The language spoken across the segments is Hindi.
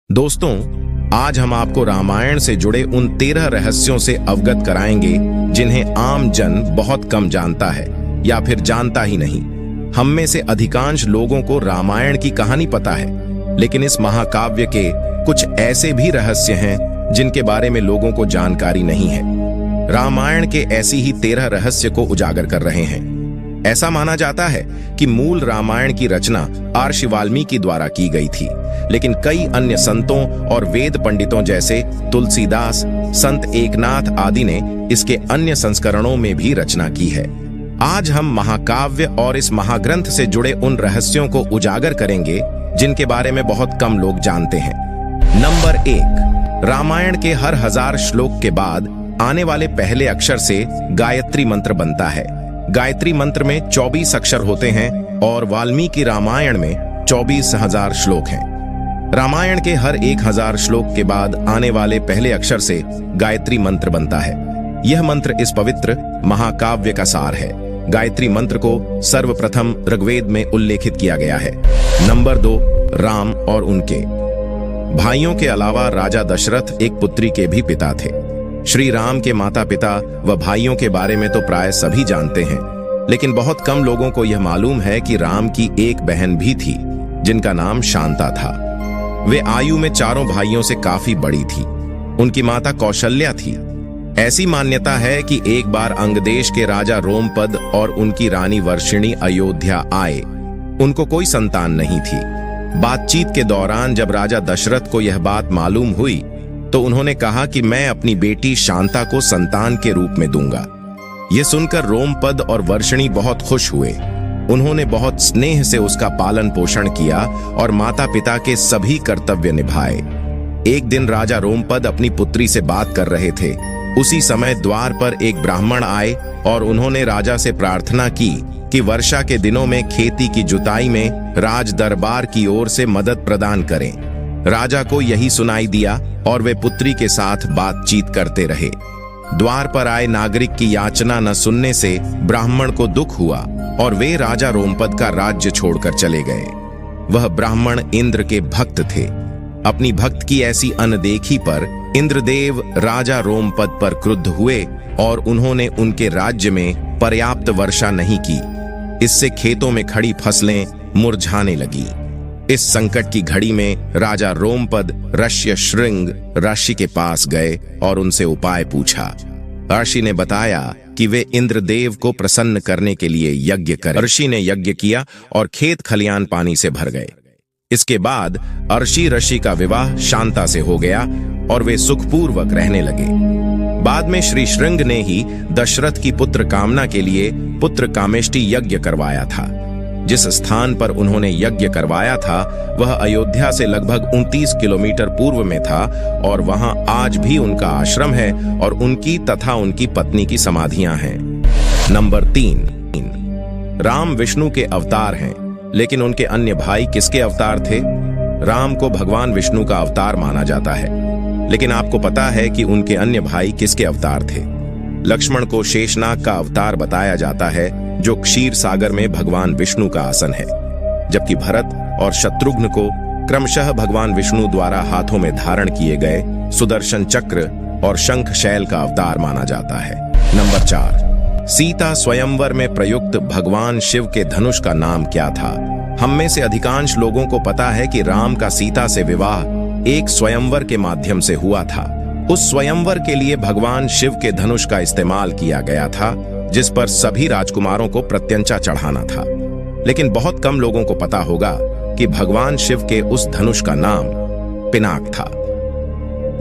दोस्तों, आज हम आपको रामायण से जुड़े उन 13 रहस्यों से अवगत कराएंगे जिन्हें आम जन बहुत कम जानता है या फिर जानता ही नहीं। हम में से अधिकांश लोगों को रामायण की कहानी पता है, लेकिन इस महाकाव्य के कुछ ऐसे भी रहस्य हैं जिनके बारे में लोगों को जानकारी नहीं है। रामायण के ऐसी ही 13 रहस्य को उजागर कर रहे हैं। ऐसा माना जाता है कि मूल रामायण की रचना महर्षि वाल्मीकि द्वारा की गई थी, लेकिन कई अन्य संतों और वेद पंडितों जैसे तुलसीदास, संत एकनाथ आदि ने इसके अन्य संस्करणों में भी रचना की है। आज हम महाकाव्य और इस महाग्रंथ से जुड़े उन रहस्यों को उजागर करेंगे जिनके बारे में बहुत कम लोग जानते हैं। नंबर 1, रामायण के हर 1000 श्लोक के बाद आने वाले पहले अक्षर से गायत्री मंत्र बनता है। गायत्री मंत्र में 24 अक्षर होते हैं और वाल्मीकि रामायण में 24,000 श्लोक हैं। रामायण के हर 1000 श्लोक के बाद आने वाले पहले अक्षर से गायत्री मंत्र बनता है। यह मंत्र इस पवित्र महाकाव्य का सार है। गायत्री मंत्र को सर्वप्रथम ऋग्वेद में उल्लेखित किया गया है। नंबर 2, राम और उनके भाइयों के अलावा राजा दशरथ एक पुत्री के भी पिता थे। श्री राम के माता पिता व भाइयों के बारे में तो प्राय सभी जानते हैं, लेकिन बहुत कम लोगों को यह मालूम है कि राम की एक बहन भी थी जिनका नाम शांता था। वे आयु में चारों भाइयों से काफी बड़ी थी। उनकी माता कौशल्या थी। ऐसी मान्यता है कि एक बार अंगदेश के राजा रोमपद और उनकी रानी वर्षिणी अयोध्या आए। उनको कोई संतान नहीं थी। बातचीत के दौरान जब राजा दशरथ को यह बात मालूम हुई तो उन्होंने कहा कि मैं अपनी बेटी शांता को संतान के रूप में दूंगा। यह सुनकर रोमपद और वर्षिणी बहुत खुश हुए। उन्होंने बहुत स्नेह से उसका पालन पोषण किया और माता पिता के सभी कर्तव्य निभाए। एक दिन राजा रोमपद अपनी पुत्री से बात कर रहे थे। उसी समय द्वार पर एक ब्राह्मण आए और उन्होंने राजा से प्रार्थना की कि वर्षा के दिनों में खेती की जुताई में राज दरबार की ओर से मदद प्रदान करें। राजा को यही सुनाई दिया और वे पुत्री के साथ बातचीत करते रहे। द्वार पर आए नागरिक की याचना न सुनने से ब्राह्मण को दुख हुआ और वे राजा रोमपद का राज्य छोड़कर चले गए। वह ब्राह्मण इंद्र के भक्त थे। अपनी भक्त की ऐसी अनदेखी पर इंद्रदेव राजा रोमपद पर क्रुद्ध हुए और उन्होंने उनके राज्य में पर्याप्त वर्षा नहीं की। इससे खेतों में खड़ी फसलें मुरझाने लगी। इस संकट की घड़ी में राजा रोमपद ऋषि श्रृंग ऋषि के पास गए और उनसे उपाय पूछा। ऋषि ने बताया कि वे इंद्रदेव को प्रसन्न करने के लिए यज्ञ करें। ऋषि ने यज्ञ किया और खेत खलियान पानी से भर गए। इसके बाद ऋषि का विवाह शांता से हो गया और वे सुखपूर्वक रहने लगे। बाद में श्री श्रृंग ने ही दशरथ की पुत्र कामना के लिए पुत्र कामेष्टि यज्ञ करवाया था। जिस स्थान पर उन्होंने यज्ञ करवाया था वह अयोध्या से लगभग 29 किलोमीटर पूर्व में था और वहां आज भी उनका आश्रम है और उनकी तथा उनकी पत्नी की समाधियां हैं। नंबर 3, राम विष्णु के अवतार हैं, लेकिन उनके अन्य भाई किसके अवतार थे? राम को भगवान विष्णु का अवतार माना जाता है, लेकिन आपको पता है कि उनके अन्य भाई किसके अवतार थे? लक्ष्मण को शेषनाग का अवतार बताया जाता है, जो क्षीर सागर में भगवान विष्णु का आसन है, जबकि भरत और शत्रुघ्न को क्रमशः भगवान विष्णु द्वारा हाथों में धारण किए गए सुदर्शन चक्र और शंख शैल का अवतार माना जाता है। नंबर 4, सीता स्वयंवर में प्रयुक्त भगवान शिव के धनुष का नाम क्या था? हम में से अधिकांश लोगों को पता है कि राम का सीता से विवाह एक स्वयंवर के माध्यम से हुआ था। उस स्वयंवर के लिए भगवान शिव के धनुष का इस्तेमाल किया गया था, जिस पर सभी राजकुमारों को प्रत्यंचा चढ़ाना था। लेकिन बहुत कम लोगों को पता होगा कि भगवान शिव के उस धनुष का नाम पिनाक था।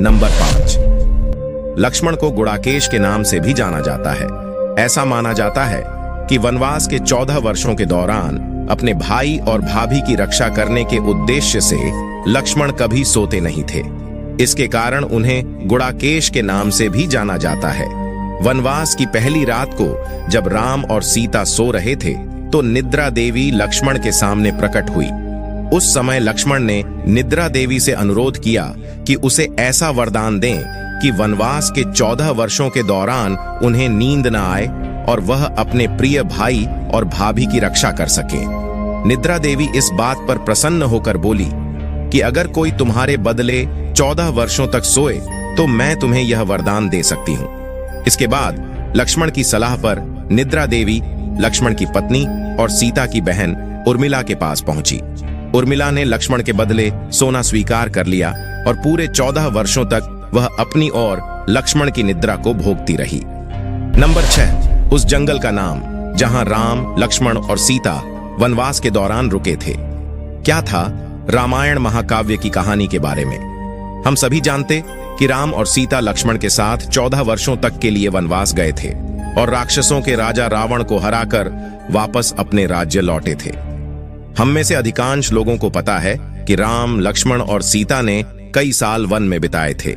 नंबर 5, लक्ष्मण को गुड़ाकेश के नाम से भी जाना जाता है। ऐसा माना जाता है कि वनवास के 14 वर्षों के दौरान अपने भाई और भाभी की रक्षा करने के उद्देश्य से लक्ष्मण कभी सोते नहीं थे। इसके कारण उन्हें गुड़ाकेश के नाम से भी जाना जाता है। वनवास की पहली रात को जब राम और सीता सो रहे थे तो निद्रा देवी लक्ष्मण के सामने प्रकट हुई। उस समय लक्ष्मण ने निद्रा देवी से अनुरोध किया कि उसे ऐसा वरदान दें कि वनवास के 14 वर्षों के दौरान उन्हें नींद न आए और वह अपने प्रिय भाई और भाभी की रक्षा कर सके। निद्रा देवी इस बात पर प्रसन्न होकर बोली कि कि अगर कोई तुम्हारे बदले 14 वर्षों तक सोए तो मैं तुम्हें यह वरदान दे सकती हूँ। इसके बाद लक्ष्मण की सलाह पर निद्रा देवी लक्ष्मण की पत्नी और सीता की बहन उर्मिला के पास पहुंची। उर्मिला ने लक्ष्मण के बदले सोना स्वीकार कर लिया और पूरे 14 वर्षों तक वह अपनी और लक्ष्मण की निद्रा को भोगती रही। नंबर 6, उस जंगल का नाम जहां राम, लक्ष्मण और सीता वनवास के दौरान रुके थे। क्या था? रामायण महाकाव्य की कहानी के बारे में। हम सभी जानते कि राम और सीता लक्ष्मण के साथ 14 वर्षों तक के लिए वनवास गए थे और राक्षसों के राजा रावण को हराकर वापस अपने राज्य लौटे थे। हम में से अधिकांश लोगों को पता है कि राम, लक्ष्मण और सीता ने कई साल वन में बिताए थे,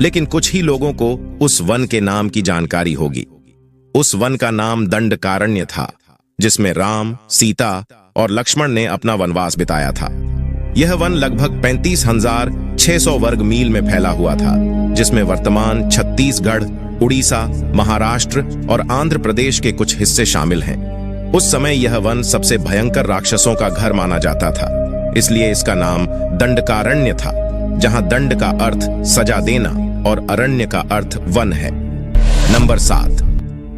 लेकिन कुछ ही लोगों को उस वन के नाम की जानकारी होगी। उस वन का नाम दंडकारण्य था, जिसमें राम, सीता और लक्ष्मण ने अपना वनवास बिताया था। यह वन लगभग 35,600 वर्ग मील में फैला हुआ था, जिसमें वर्तमान छत्तीसगढ़, उड़ीसा, महाराष्ट्र और आंध्र प्रदेश के कुछ हिस्से शामिल हैं। उस समय यह वन सबसे भयंकर राक्षसों का घर माना जाता था, इसलिए इसका नाम दंडकारण्य था, जहां दंड का अर्थ सजा देना और अरण्य का अर्थ वन है। नंबर 7,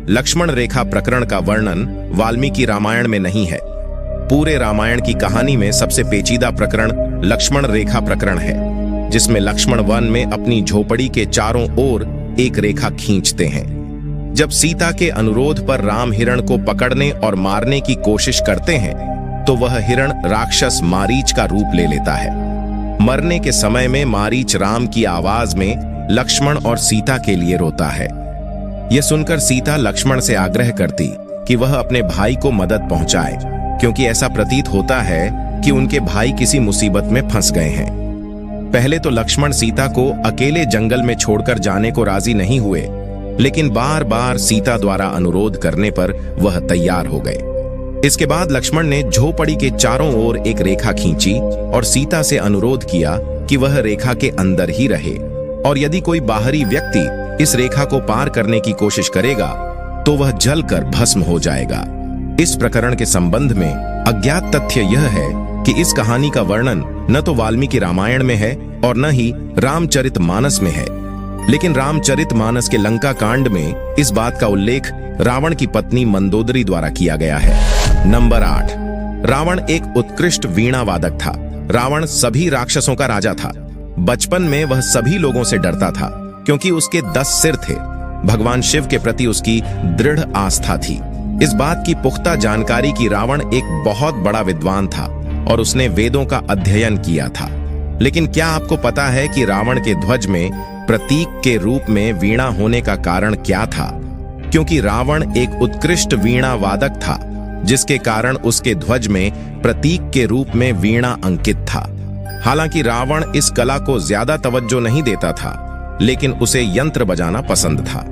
लक्ष्मण रेखा प्रकरण का वर्णन वाल्मीकि रामायण में नहीं है। पूरे रामायण की कहानी में सबसे पेचीदा प्रकरण लक्ष्मण रेखा प्रकरण है, जिसमें लक्ष्मण वन में अपनी झोपड़ी के चारों ओर एक रेखा खींचते हैं। जब सीता के अनुरोध पर राम हिरण को पकड़ने और मारने की कोशिश करते हैं, तो वह हिरण राक्षस मारीच का रूप ले लेता है। मरने के समय में मारीच राम की आवाज में लक्ष्मण और सीता के लिए रोता है। यह सुनकर सीता लक्ष्मण से आग्रह करती कि वह अपने भाई को मदद पहुंचाए, क्योंकि ऐसा प्रतीत होता है कि उनके भाई किसी मुसीबत में फंस गए हैं। पहले तो लक्ष्मण सीता को अकेले जंगल में छोड़कर जाने को राजी नहीं हुए, लेकिन बार बार सीता द्वारा अनुरोध करने पर वह तैयार हो गए। इसके बाद लक्ष्मण ने झोपड़ी के चारों ओर एक रेखा खींची और सीता से अनुरोध किया कि वह रेखा के अंदर ही रहे, और यदि कोई बाहरी व्यक्ति इस रेखा को पार करने की कोशिश करेगा तो वह जलकर भस्म हो जाएगा। इस प्रकरण के संबंध में अज्ञात तथ्य यह है कि इस कहानी का वर्णन न तो वाल्मीकि रामायण में है और न ही रामचरितमानस में है, लेकिन रामचरितमानस के लंका कांड में इस बात का उल्लेख रावण की पत्नी मंदोदरी द्वारा किया गया है। नंबर 8, रावण एक उत्कृष्ट वीणा वादक था। रावण सभी राक्षसों का राजा था। बचपन में वह सभी लोगों से डरता था, क्योंकि उसके 10 सिर थे। भगवान शिव के प्रति उसकी दृढ़ आस्था थी। इस बात की पुख्ता जानकारी कि रावण एक बहुत बड़ा विद्वान था और उसने वेदों का अध्ययन किया था। लेकिन क्या आपको पता है कि रावण के ध्वज में प्रतीक के रूप में वीणा होने का कारण क्या था? क्योंकि रावण एक उत्कृष्ट वीणा वादक था, जिसके कारण उसके ध्वज में प्रतीक के रूप में वीणा अंकित था। हालांकि रावण इस कला को ज्यादा तवज्जो नहीं देता था, लेकिन उसे यंत्र बजाना पसंद था।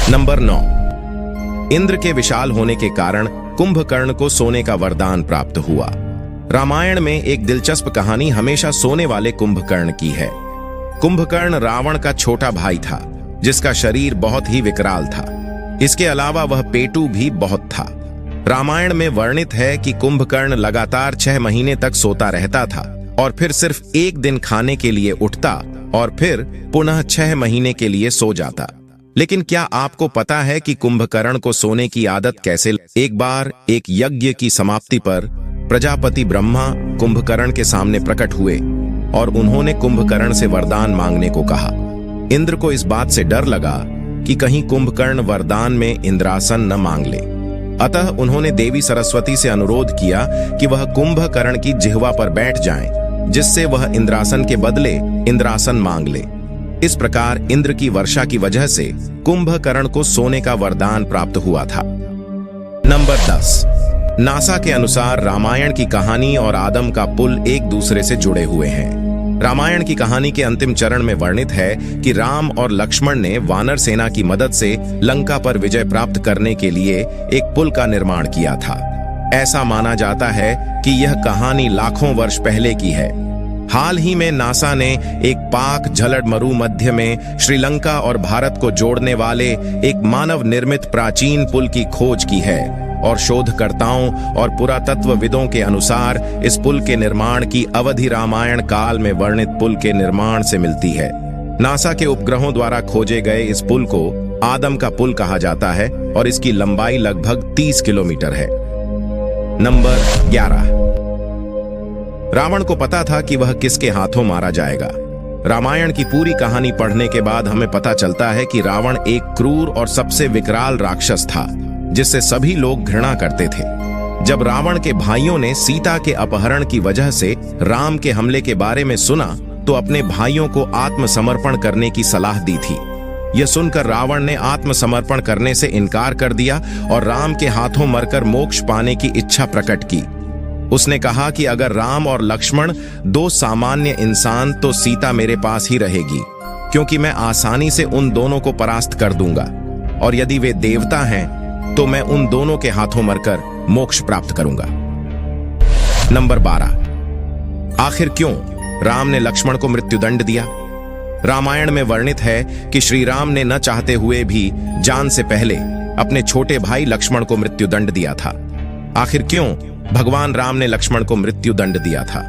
नंबर 9, इंद्र के विशाल होने के कारण कुंभकर्ण को सोने का वरदान प्राप्त हुआ। रामायण में एक दिलचस्प कहानी हमेशा सोने वाले कुंभकर्ण की है। कुंभकर्ण रावण का छोटा भाई था, जिसका शरीर बहुत ही विकराल था। इसके अलावा वह पेटू भी बहुत था। रामायण में वर्णित है कि कुंभकर्ण लगातार 6 महीने तक सोता रहता था और फिर सिर्फ एक दिन खाने के लिए उठता और फिर पुनः 6 महीने के लिए सो जाता। लेकिन क्या आपको पता है कि कुंभकर्ण को सोने की आदत कैसे? एक बार एक यज्ञ की समाप्ति पर प्रजापति ब्रह्मा कुंभकर्ण के सामने प्रकट हुए और उन्होंने कुंभकर्ण से वरदान मांगने को कहा। इंद्र को इस बात से डर लगा कि कहीं कुंभकर्ण वरदान में इंद्रासन न मांग ले। अतः उन्होंने देवी सरस्वती से अनुरोध किया कि वह कुंभकर्ण की जिह्वा पर बैठ जाएं, जिससे वह इंद्रासन के बदले इंद्रासन मांग ले। इस प्रकार इंद्र की वर्षा की वजह से कुंभकर्ण को सोने का वरदान प्राप्त हुआ था। नंबर 10, नासा के अनुसार रामायण की कहानी और आदम का पुल एक दूसरे से जुड़े हुए हैं। रामायण की कहानी के अंतिम चरण में वर्णित है कि राम और लक्ष्मण ने वानर सेना की मदद से लंका पर विजय प्राप्त करने के लिए एक पुल का निर्माण किया था। ऐसा माना जाता है कि यह कहानी लाखों वर्ष पहले की है। हाल ही में नासा ने एक पाक झलड़ मरु मध्य में श्रीलंका और भारत को जोड़ने वाले एक मानव निर्मित प्राचीन पुल की खोज की है, और शोधकर्ताओं और पुरातत्वविदों के अनुसार इस पुल के निर्माण की अवधि रामायण काल में वर्णित पुल के निर्माण से मिलती है। नासा के उपग्रहों द्वारा खोजे गए इस पुल को आदम का पुल कहा जाता है और इसकी लंबाई लगभग 30 किलोमीटर है। नंबर 11। रावण को पता था कि वह किसके हाथों मारा जाएगा। रामायण की पूरी कहानी पढ़ने के बाद हमें पता चलता है कि रावण एक क्रूर और सबसे विकराल राक्षस था जिससे सभी लोग घृणा करते थे। जब रावण के भाइयों ने सीता के अपहरण की वजह से राम के हमले के बारे में सुना तो अपने भाइयों को आत्मसमर्पण करने की सलाह दी थी। यह सुनकर रावण ने आत्मसमर्पण करने से इनकार कर दिया और राम के हाथों मरकर मोक्ष पाने की इच्छा प्रकट की। उसने कहा कि अगर राम और लक्ष्मण दो सामान्य इंसान तो सीता मेरे पास ही रहेगी, क्योंकि मैं आसानी से उन दोनों को परास्त कर दूंगा, और यदि वे देवता हैं तो मैं उन दोनों के हाथों मरकर मोक्ष प्राप्त करूंगा। नंबर 12। आखिर क्यों राम ने लक्ष्मण को मृत्युदंड दिया? रामायण में वर्णित है कि श्री राम ने न चाहते हुए भी जान से पहले अपने छोटे भाई लक्ष्मण को मृत्युदंड दिया था। आखिर क्यों भगवान राम ने लक्ष्मण को मृत्युदंड दिया था?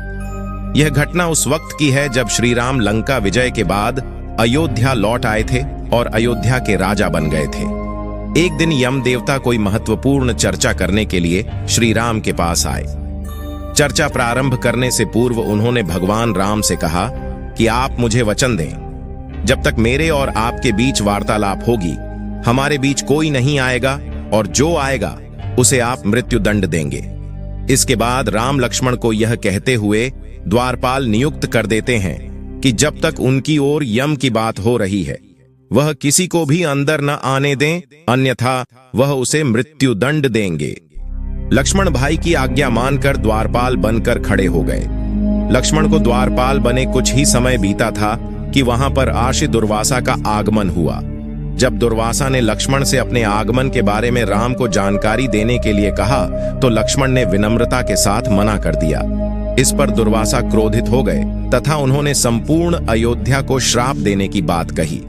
यह घटना उस वक्त की है जब श्री राम लंका विजय के बाद अयोध्या लौट आए थे और अयोध्या के राजा बन गए थे। एक दिन यम देवता कोई महत्वपूर्ण चर्चा करने के लिए श्री राम के पास आए। चर्चा प्रारंभ करने से पूर्व उन्होंने भगवान राम से कहा कि आप मुझे वचन दें, जब तक मेरे और आपके बीच वार्तालाप होगी हमारे बीच कोई नहीं आएगा, और जो आएगा उसे आप मृत्युदंड देंगे। इसके बाद राम लक्ष्मण को यह कहते हुए द्वारपाल नियुक्त कर देते हैं कि जब तक उनकी ओर यम की बात हो रही है वह किसी को भी अंदर न आने दें, अन्यथा वह उसे मृत्युदंड देंगे। लक्ष्मण भाई की आज्ञा मानकर द्वारपाल बनकर खड़े हो गए। लक्ष्मण को द्वारपाल बने कुछ ही समय बीता था कि वहां पर आशी दुर्वासा का आगमन हुआ। जब दुर्वासा ने लक्ष्मण से अपने आगमन के बारे में राम को जानकारी देने के लिए कहा तो लक्ष्मण ने विनम्रता के साथ मना कर दिया। इस पर दुर्वासा क्रोधित हो गए तथा उन्होंने संपूर्ण अयोध्या को श्राप देने की बात कही।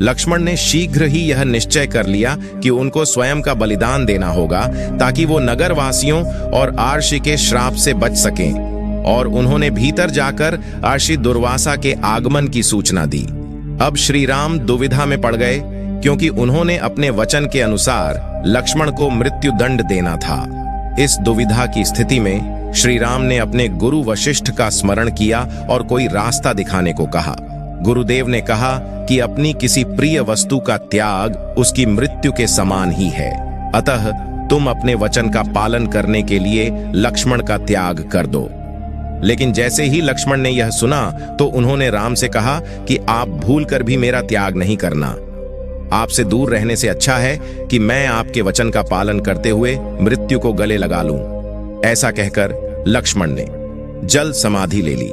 लक्ष्मण ने शीघ्र ही यह निश्चय कर लिया कि उनको स्वयं का बलिदान देना होगा ताकि वो नगरवासियों और आर्षि के श्राप से बच सकें, और उन्होंने भीतर जाकर आर्षि दुर्वासा के आगमन की सूचना दी। अब श्री राम दुविधा में पड़ गए क्योंकि उन्होंने अपने वचन के अनुसार लक्ष्मण को मृत्युदंड देना था। इस दुविधा की स्थिति में श्री राम ने अपने गुरु वशिष्ठ का स्मरण किया और कोई रास्ता दिखाने को कहा। गुरुदेव ने कहा कि अपनी किसी प्रिय वस्तु का त्याग उसकी मृत्यु के समान ही है, अतः तुम अपने वचन का पालन करने के लिए लक्ष्मण का त्याग कर दो। लेकिन जैसे ही लक्ष्मण ने यह सुना तो उन्होंने राम से कहा कि आप भूलकर भी मेरा त्याग नहीं करना। आपसे दूर रहने से अच्छा है कि मैं आपके वचन का पालन करते हुए मृत्यु को गले लगा लूं। ऐसा कहकर लक्ष्मण ने जल समाधि ले ली।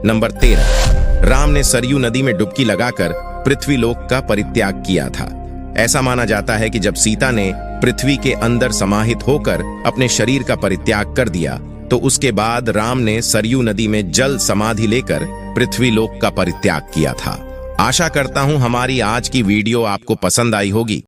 नंबर 13। राम ने सरयू नदी में डुबकी लगाकर पृथ्वीलोक का परित्याग किया था। ऐसा माना जाता है कि जब सीता ने पृथ्वी के अंदर समाहित होकर अपने शरीर का परित्याग कर दिया तो उसके बाद राम ने सरयू नदी में जल समाधि लेकर पृथ्वीलोक का परित्याग किया था। आशा करता हूं हमारी आज की वीडियो आपको पसंद आई होगी।